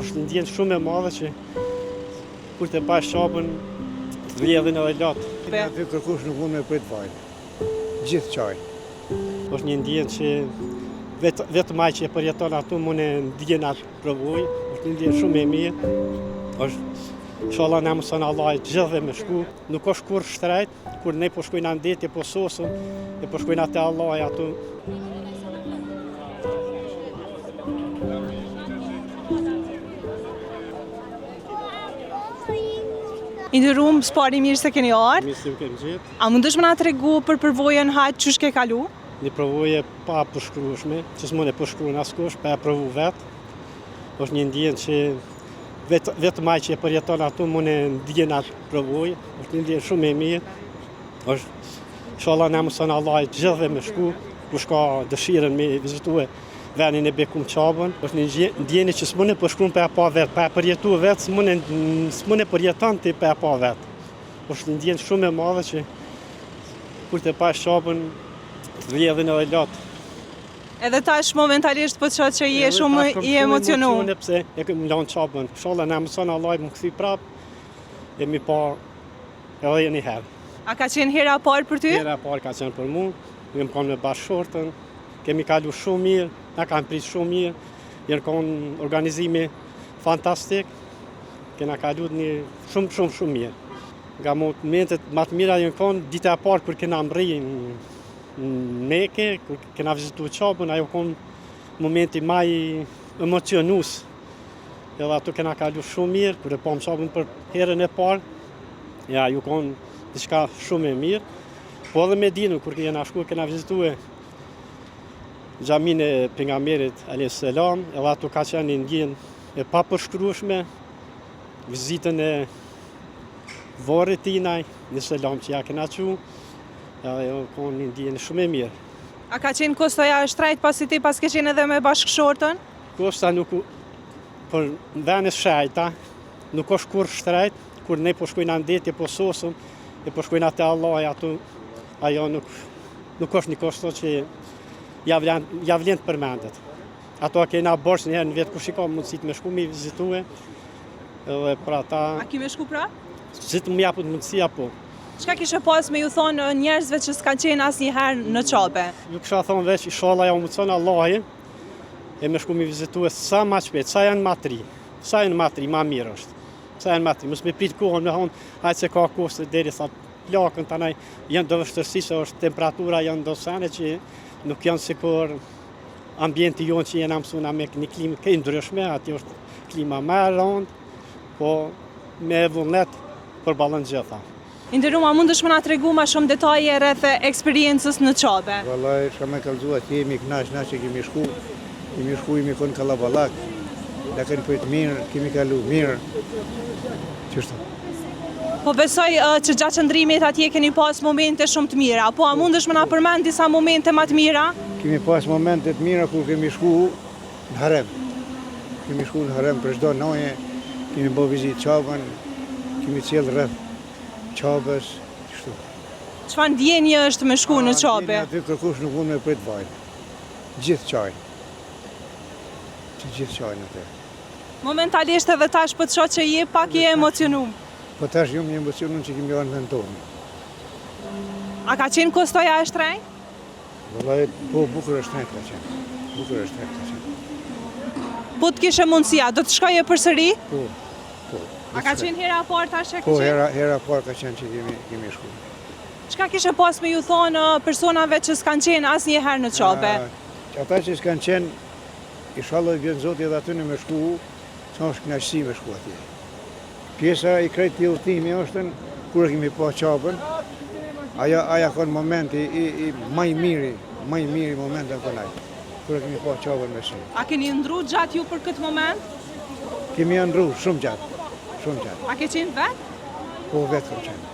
Është ndjenë shumë e madhe që kur të bash qabën të vjedhin edhe latë. Aty kërkush nuk mund me prit vajnë. Gjithë qaj. Është një ndjenë që vetëm ai që e përjeton ato mund e ndjen atë provoj. Është një ndjenë shumë e mirë. Inshallah na mëson Allah të gjithëve me shku. Nuk është kur shtrejt, kur ne po shkojnë në ndetje, po sosëm, e po shkojnë atë Allah ato. Inderuam, s'pari mirë se keni ardhur. Mirë se u kemi gjetë. A mundesh më na tregu për përvojën hajt çush ke kalu? Një përvoje pa përshkrueshme, që s'mund e përshkruan askush, pa e provu vetë. Është një ndjenë që vetëm ai që e përjeton ato mund e ndjen atë provoj. Është një ndjenë shumë e mirë. Inshallah na mëson Allah të gjithëve me shku, kush ka dëshirën me vizitue vendin e Bekum Qabën. Është një ndjenjë që s'mund e përshkruan pa e pa vetë, pa e përjetu vetë, s'mund e përjeton ti pa e pa vetë. Është një ndjenjë shumë e madhe që kur të pash Qabën të vjedhin edhe latë. Edhe tash momentalisht po të shoh që je shumë i emocionuar. Pse e kemi lanë Qabën. Inshallah na mëson Allah më kthy prap. E mi pa edhe një herë. A ka qenë hera e parë për ty? Hera e parë ka qenë për mua. Jam kanë me bashkëshortën. Kemi kalu shumë mirë, na kanë prit shumë mirë. Janë kanë organizimi fantastik. Kena kalu një shumë mirë. Nga momentet më të mira janë kanë dita e parë kur kena mri në Mekë, kur kena vizitu Qabën, ajo kon momenti më i emocionues. Edhe ato kena kalu shumë mirë, kur e pam Qabën për herën e parë. Ja, ju kon diçka shumë e mirë. Po edhe Medinën, kur kena shku, kena vizitue xhamin e pejgamberit alayhis salam, edhe ato ka qenë një ndjenë e papërshkrueshme. Vizitën e varrit tinaj, në selam që ja kena qu. Ajo kon një ndjenë shumë e mirë. A ka qenë kostoja e shtrejt pasi ti pas ke qenë edhe me bashkëshortën? Kosta nuk për vene shajta, nuk është kur shtrejt, kur ne po shkojnë në ndetje, po sosëm, e po shkojnë atë Allah, ato, ajo nuk është një kosto që ja vlen të përmendet. Ato kena borës njëherë në vetë kur shiko mundësit me shku me vizitue, edhe për ata... A ki me shku pra? Zitë më japët mundësia po. Çka kishe pas me ju thonë njerëzve që s'kan qenë asnjëherë në Qabë? Ju kisha thonë veç, inshallah ja u mëson Allahi, e me shku me vizitue sa ma shpejt, sa janë matri. Sa janë matri, ma mirë është. Sa janë matri, mos me prit kohën, me thonë, hajtë se ka koste deri sa plakën tanaj, janë do vështërsi se është temperatura, janë do sene që nuk janë sikur ambienti jonë që jena mësuna me një klimë ke ndryshme, ati është klima më e rëndë, po me vullnet për ballën gjitha. Inderuam, a mundesh më na tregu ma shumë detaje rreth eksperiencës në Qabë? Vallai, shka me kallëzua ti jemi knaq që kemi shku, jemi konë kallaballak, da kënë pëjtë mirë, kemi kalu mirë, qështu. Po besoj që gjatë qëndrimit atje keni pas momente shumë të mira, po a mundesh më na përmend disa momente më të mira? Kemi pas momente të mira kur kemi shku në harem. Kemi shku në harem për çdo noje, kemi bo vizit Qabën, kemi cilë rreth Qabës, qështu. Çfarë ndjenje është me shku në Qabë? Aty kërkush nuk mund me prit vajnë. Gjithë qaj. Gjithë qaj në të. Momentalisht edhe tash po të shoh që je pak i emocionuar. Po tash jam i emocionuar që kemi janë në tonë. A ka qenë kostoja e shtrenjtë? Vallai, po bukur është shtrenjtë ka qenë. Bukur është shtrenjtë ka qenë. Po të kishe mundësia, do të shkoje përsëri? Po. A ka qenë hera e parë tash që Po, hera e parë ka qenë që kemi shku. Çka kishe pas me ju thonë personave që s'kan qenë asnjëherë në Qabë? Ata që s'kan qenë, inshallah i vjen Zoti edhe aty në me shku, sa është kënaqësi me shku atje. Pjesa i krejt të udhëtimi është kur kemi pa Qabën, aja kon momenti i më i miri moment në konaj. Kur kemi pa Qabën me shi. A keni ndru gjatë ju për këtë moment? Kemi ndru shumë gjatë. A ke qenë vetë? Po vetë kam qenë.